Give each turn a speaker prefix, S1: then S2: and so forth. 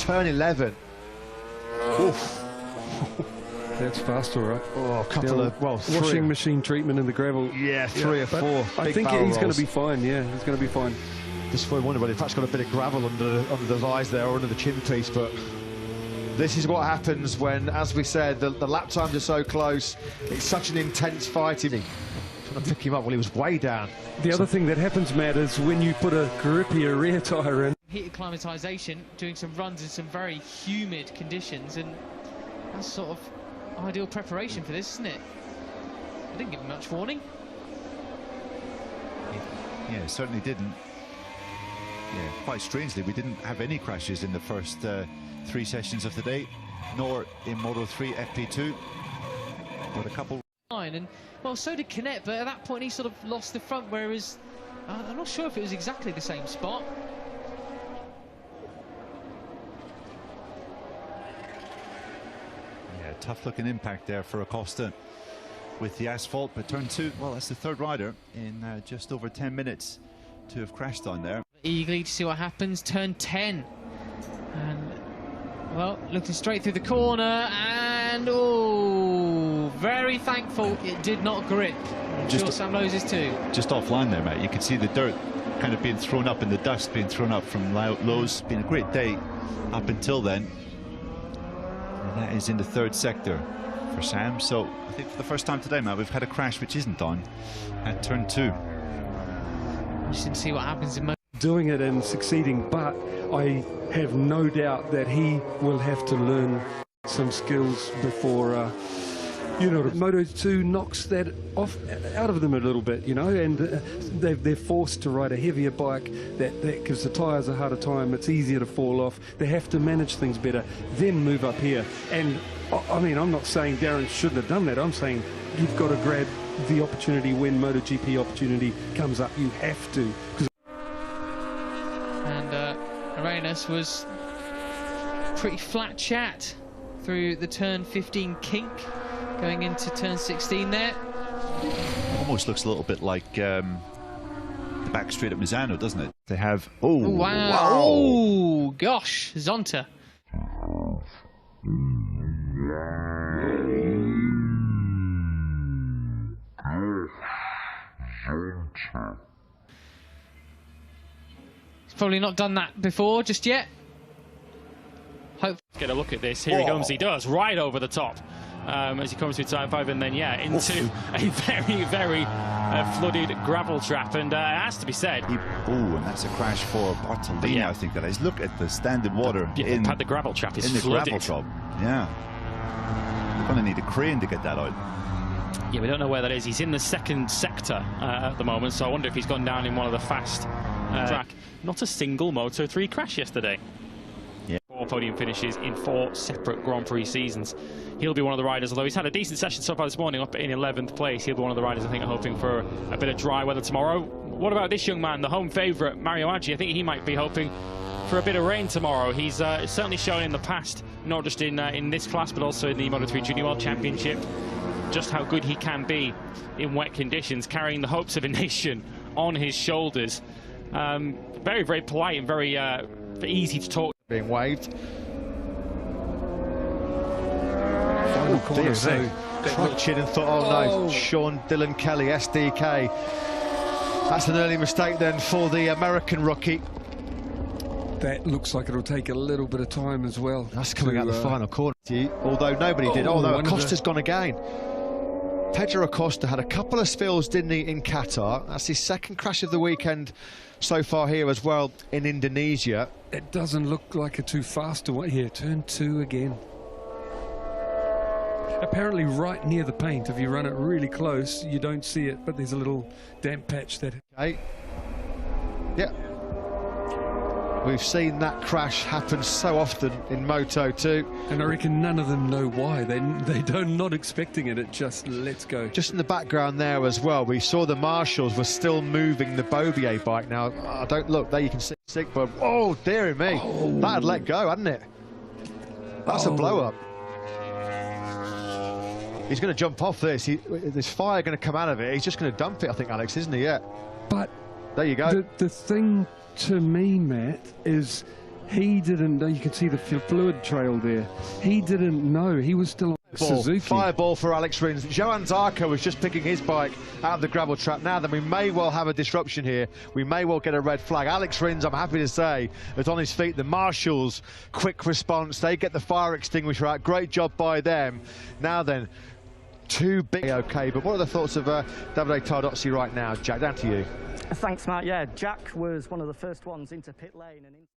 S1: turn 11. Oof.
S2: That's fast, all right.
S1: Oh, a couple of, well,
S2: washing machine treatment in the gravel.
S1: Yeah, three or four.
S2: I think he's going to be fine. Yeah, he's going to be fine.
S1: Just for wonder, but in fact, got a bit of gravel under the eyes there, or under the chin piece. But this is what happens when, as we said, the lap times are so close. It's such an intense fight. Trying to pick him up while he was way down.
S2: The other thing that happens, Matt, is when you put a grippier rear tyre in.
S3: Heated climatisation, doing some runs in some very humid conditions, and that's sort of ideal preparation for this, isn't it? I didn't give him much warning.
S4: Yeah, it certainly didn't. Yeah, quite strangely, we didn't have any crashes in the first 3 sessions of the day, nor in Moto3 FP2, but a couple.
S3: And well, so did Canet, but at that point he sort of lost the front, whereas I'm not sure if it was exactly the same spot.
S4: Yeah, tough looking impact there for Acosta with the asphalt, but turn 2, well, that's the third rider in just over 10 minutes to have crashed on there.
S3: Eagerly to see what happens, turn 10. And, well, looking straight through the corner, and, oh, very thankful it did not grip. I'm sure Sam knows this too.
S4: Just offline there, mate. You can see the dirt kind of being thrown up, and the dust being thrown up from lows. Been a great day up until then. And that is in the third sector for Sam. So I think for the first time today, Matt, we've had a crash which isn't on at turn 2.
S3: Just to see what happens in
S2: doing it and succeeding, but I have no doubt that he will have to learn some skills before you know, Moto2 knocks that off out of them a little bit, you know, and they're forced to ride a heavier bike that gives the tyres a harder time. It's easier to fall off. They have to manage things better, then move up here. And I mean, I'm not saying Darren shouldn't have done that. I'm saying you've got to grab the opportunity when MotoGP opportunity comes up. You have to.
S3: And Arenas was pretty flat chat through the turn 15 kink, going into turn 16 there.
S4: Almost looks a little bit like the back straight at Misano, doesn't it? They have, oh,
S3: wow. Oh, gosh, Zonta. He's probably not done that before just yet. Hope.
S5: Get a look at this. Here he comes. He does right over the top as he comes through time 5, and then into a very, very flooded gravel trap. And it has to be said.
S4: And that's a crash for Pertamina. I think that is. Look at the standing water in
S5: the gravel trap is
S4: in the
S5: flooded.
S4: Gravel trap. Yeah, you're going to need a crane to get that out.
S5: Yeah, we don't know where that is. He's in the second sector at the moment, so I wonder if he's gone down in one of the fast track. Not a single Moto3 crash yesterday.
S4: Yeah.
S5: 4 podium finishes in 4 separate Grand Prix seasons. He'll be one of the riders, although he's had a decent session so far this morning, up in 11th place. He'll be one of the riders, I think, hoping for a bit of dry weather tomorrow. What about this young man, the home favourite, Mario Aggi? I think he might be hoping for a bit of rain tomorrow. He's certainly shown in the past, not just in this class, but also in the Moto3 Junior World Championship, just how good he can be in wet conditions, carrying the hopes of a nation on his shoulders. Very, very polite and very easy to talk.
S1: Being waved.
S2: Final corner, so
S1: clutching and thought, oh no, Sean Dillon Kelly, SDK. That's an early mistake then for the American rookie.
S2: That looks like it'll take a little bit of time as well.
S1: That's coming out the final corner. Although nobody did. Although Acosta's gone again. Pedro Acosta had a couple of spills, didn't he, in Qatar. That's his second crash of the weekend so far here as well in Indonesia.
S2: It doesn't look like a too fast away here. Turn 2 again. Apparently right near the paint. If you run it really close, you don't see it, but there's a little damp patch that...
S1: Okay. Yeah. We've seen that crash happen so often in Moto2.
S2: And I reckon none of them know why. They're not expecting it. It just lets go.
S1: Just in the background there as well, we saw the marshals were still moving the Beaubier bike. Now, don't look, there you can see Sigma. Oh, dearie me. That had let go, hadn't it? That's a blow-up. He's going to jump off this. There's fire going to come out of it. He's just going to dump it, I think, Alex, isn't he? Yeah.
S2: But
S1: there you go.
S2: The thing to me, Matt, is He didn't know. You can see the fluid trail there. He didn't know. He was still on Suzuki.
S1: Fireball for Alex Rins. Johan Zarco was just picking his bike out of the gravel trap. Now then, we may well have a disruption here. We may well get a red flag. Alex Rins, I'm happy to say, is on his feet. The marshals, quick response. They get the fire extinguisher out. Great job by them. Now then, two big... Okay, but what are the thoughts of Davide Tardozzi right now? Jack, down to you.
S6: Thanks, Matt. Yeah, Jack was one of the first ones into pit lane. And